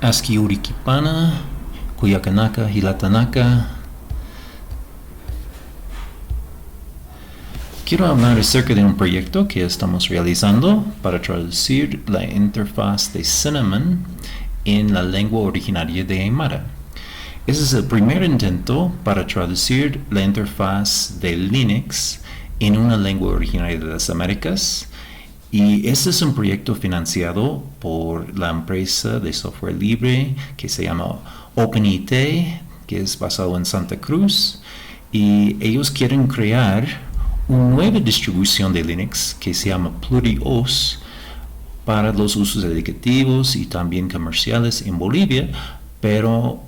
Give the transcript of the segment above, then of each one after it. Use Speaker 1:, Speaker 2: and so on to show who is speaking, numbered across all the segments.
Speaker 1: Aski Urikipana, Kuyakanaka, Hilatanaka. Quiero hablar acerca de un proyecto que estamos realizando para traducir la interfaz de Cinnamon en la lengua originaria de Aymara. Ese es el primer intento para traducir la interfaz de Linux en una lengua originaria de las Américas. Y este es un proyecto financiado por la empresa de software libre que se llama OpenIT, que es basado en Santa Cruz. Y ellos quieren crear una nueva distribución de Linux que se llama PluriOS para los usos educativos y también comerciales en Bolivia, pero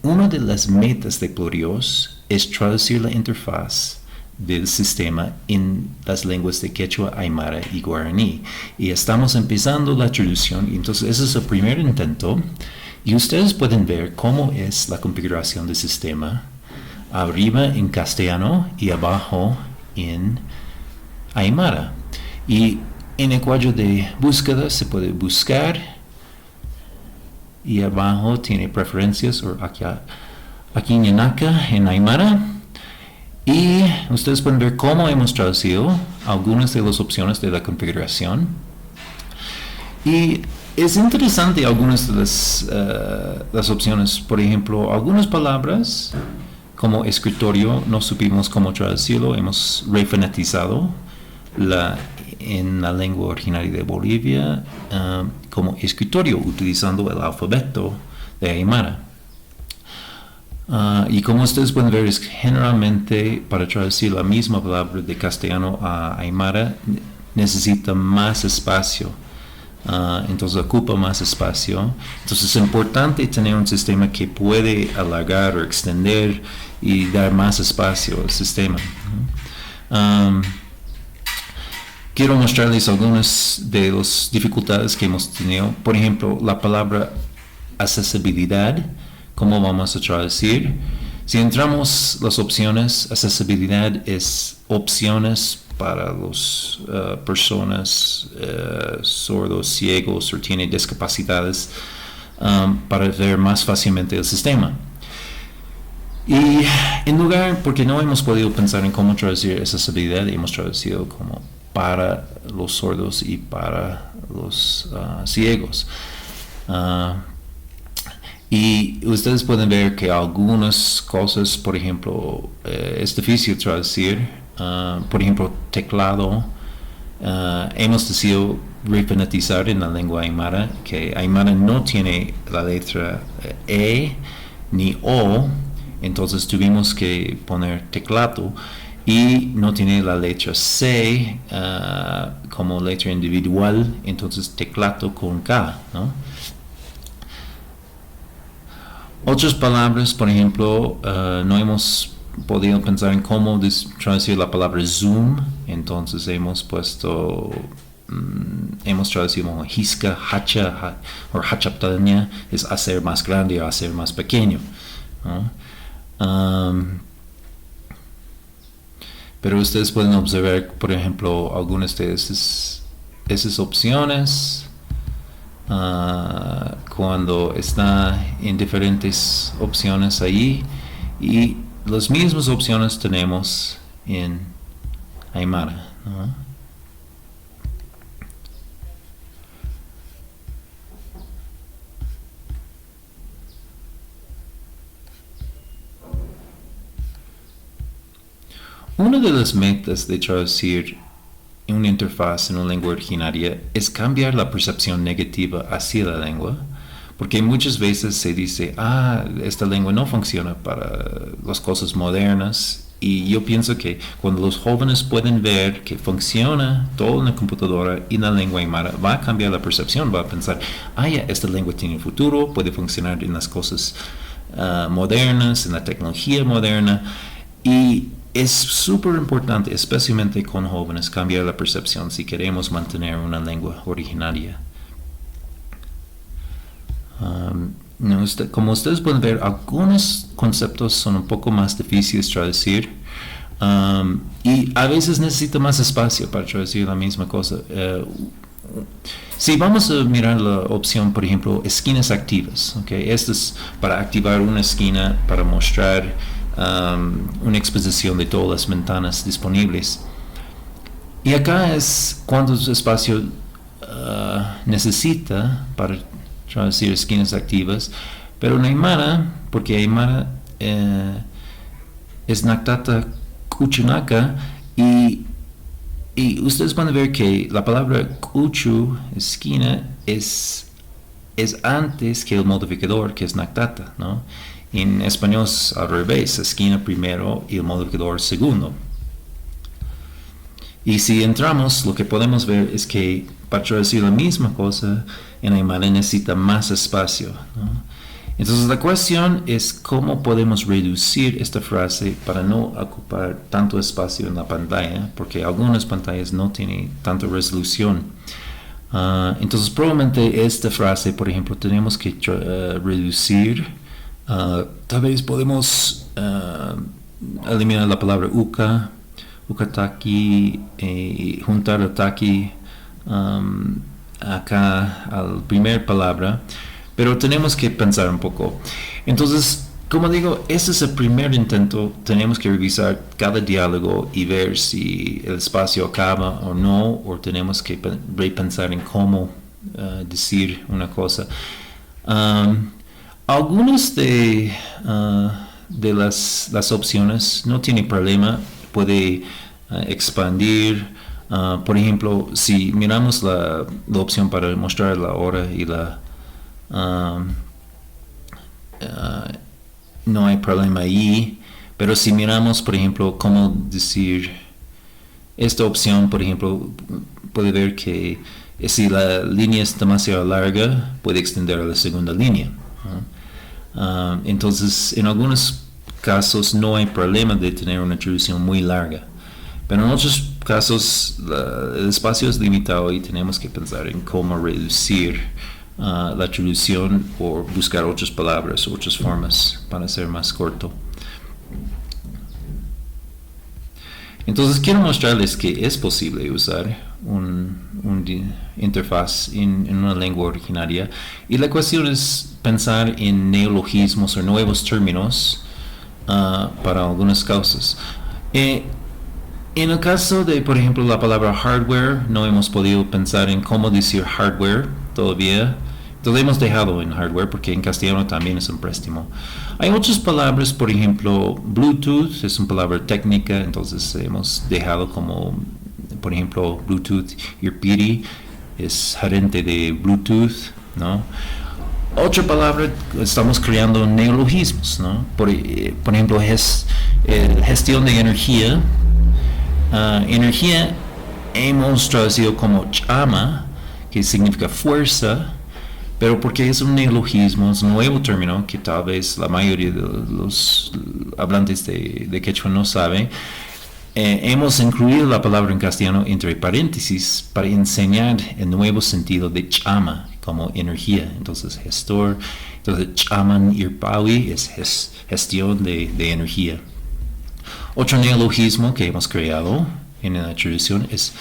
Speaker 1: una de las metas de PluriOS es traducir la interfaz del sistema en las lenguas de Quechua, Aymara y Guaraní. Y estamos empezando la traducción, entonces ese es el primer intento. Y ustedes pueden ver cómo es la configuración del sistema. Arriba en castellano y abajo en Aymara. Y en el cuadro de búsqueda se puede buscar. Y abajo tiene preferencias o aquí en Aymara. Y ustedes pueden ver cómo hemos traducido algunas de las opciones de la configuración. Y es interesante algunas de las opciones. Por ejemplo, algunas palabras como escritorio no supimos cómo traducirlo. Hemos refonetizado en la lengua originaria de Bolivia como escritorio utilizando el alfabeto de Aymara. Y como ustedes pueden ver, es generalmente para traducir la misma palabra de castellano a Aymara necesita más espacio, entonces ocupa más espacio. Entonces es importante tener un sistema que puede alargar o extender y dar más espacio al sistema. Quiero mostrarles algunas de las dificultades que hemos tenido. Por ejemplo, la palabra accesibilidad. ¿Cómo vamos a traducir? Si entramos las opciones, accesibilidad es opciones para las personas sordos, ciegos o tienen discapacidades para ver más fácilmente el sistema. Y en lugar, porque no hemos podido pensar en cómo traducir accesibilidad, hemos traducido como para los sordos y para los ciegos. Y ustedes pueden ver que algunas cosas, por ejemplo, es difícil traducir. Por ejemplo, teclado. Hemos decidido refonetizar en la lengua aymara, que aymara no tiene la letra E ni O, entonces tuvimos que poner teclado. Y no tiene la letra C como letra individual, entonces teclado con K, ¿no? Otras palabras, por ejemplo, no hemos podido pensar en cómo traducir la palabra zoom, entonces hemos traducido como hisca, hacha o hachaptaña, es hacer más grande o hacer más pequeño, ¿no? Pero ustedes pueden observar, por ejemplo, algunas de esas opciones. Cuando está en diferentes opciones ahí, y las mismas opciones tenemos en Aymara, ¿no? Una de las metas de traducir una interfaz en una lengua originaria es cambiar la percepción negativa hacia la lengua, porque muchas veces se dice, esta lengua no funciona para las cosas modernas, y yo pienso que cuando los jóvenes pueden ver que funciona todo en la computadora y en la lengua aymara, va a cambiar la percepción, va a pensar, esta lengua tiene futuro, puede funcionar en las cosas modernas, en la tecnología moderna, y es súper importante, especialmente con jóvenes, cambiar la percepción si queremos mantener una lengua originaria. Como ustedes pueden ver, algunos conceptos son un poco más difíciles de traducir y a veces necesita más espacio para traducir la misma cosa. Si vamos a mirar la opción, por ejemplo, esquinas activas, ¿okay? Esto es para activar una esquina para mostrar una exposición de todas las ventanas disponibles. Y acá es cuántos espacios necesita para traducir esquinas activas, pero en Aymara, porque Aymara es Naktata Kuchunaka y ustedes van a ver que la palabra kuchu, esquina, es antes que el modificador, que es Naktata, ¿no? En español es al revés, esquina primero y el modificador segundo. Y si entramos, lo que podemos ver es que para traducir la misma cosa en Aymara necesita más espacio, ¿no? Entonces la cuestión es cómo podemos reducir esta frase para no ocupar tanto espacio en la pantalla, porque algunas pantallas no tienen tanta resolución. Entonces probablemente esta frase, por ejemplo, tenemos que reducir. Tal vez podemos eliminar la palabra uka, ukataki, juntar el taki acá a la primera palabra, pero tenemos que pensar un poco. Entonces, como digo, este es el primer intento. Tenemos que revisar cada diálogo y ver si el espacio acaba o no, o tenemos que repensar en cómo decir una cosa. Algunas de las opciones no tiene problema, puede expandir. Por ejemplo, si miramos la opción para mostrar la hora y la no hay problema ahí, pero si miramos, por ejemplo, cómo decir esta opción, por ejemplo, puede ver que si la línea es demasiado larga, puede extender a la segunda línea, ¿no? Entonces, en algunos casos no hay problema de tener una traducción muy larga, pero en otros casos el espacio es limitado y tenemos que pensar en cómo reducir la traducción o buscar otras palabras, otras formas para ser más corto. Entonces quiero mostrarles que es posible usar un interfaz en una lengua originaria, y la cuestión es pensar en neologismos o nuevos términos para algunas causas. En el caso de, por ejemplo, la palabra hardware, no hemos podido pensar en cómo decir hardware todavía. Lo hemos dejado en hardware porque en castellano también es un préstamo. Hay otras palabras, por ejemplo, Bluetooth es una palabra técnica, entonces hemos dejado como, por ejemplo, Bluetooth Earpiri es gerente de Bluetooth, ¿no? Otra palabra, estamos creando neologismos, ¿no? Por ejemplo, gestión de energía. Energía hemos traducido como chama, que significa fuerza, pero porque es un neologismo, es un nuevo término que tal vez la mayoría de los hablantes de quechua no saben. Hemos incluido la palabra en castellano entre paréntesis para enseñar el nuevo sentido de chama como energía. Entonces, gestor, entonces chaman irpawi es gestión de energía. Otro neologismo que hemos creado en la traducción es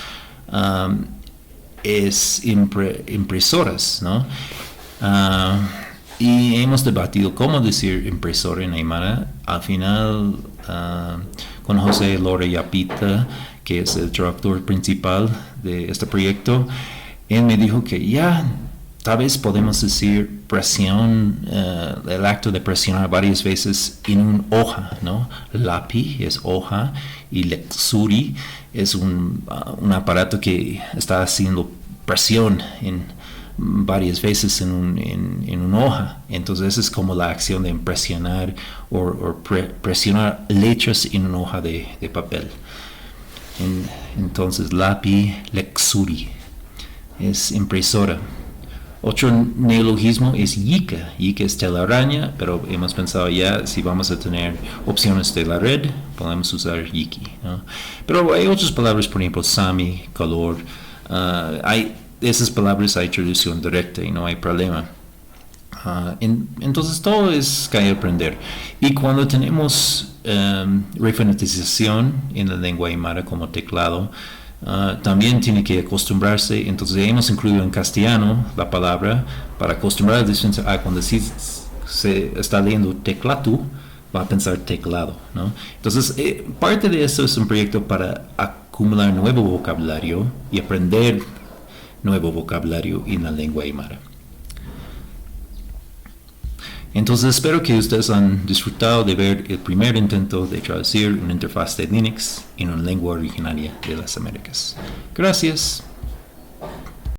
Speaker 1: impresoras, ¿no? Y hemos debatido cómo decir impresora en Aymara. Al final, con José Lore Yapita, que es el traductor principal de este proyecto, él me dijo que ya tal vez podemos decir presión, el acto de presionar varias veces en una hoja, ¿no? Lapi es hoja y lexuri es un aparato que está haciendo presión en varias veces en una hoja. Entonces es como la acción de presionar o presionar letras en una hoja de papel. Entonces lapi lexuri es impresora. Otro neologismo es yika. Yika es telaraña, pero hemos pensado ya si vamos a tener opciones de la red, podemos usar yiki, ¿no? Pero hay otras palabras, por ejemplo, sami, color. Esas palabras hay traducción directa y no hay problema. Entonces todo es que hay que aprender. Y cuando tenemos refonetización en la lengua aymara como teclado, También tiene que acostumbrarse. Entonces hemos incluido en castellano la palabra para acostumbrar a decir, cuando se está leyendo teclatu, va a pensar teclado, ¿no? Entonces, parte de eso es un proyecto para acumular nuevo vocabulario y aprender nuevo vocabulario en la lengua aymara. Entonces, espero que ustedes han disfrutado de ver el primer intento de traducir una interfaz de Linux en una lengua originaria de las Américas. Gracias.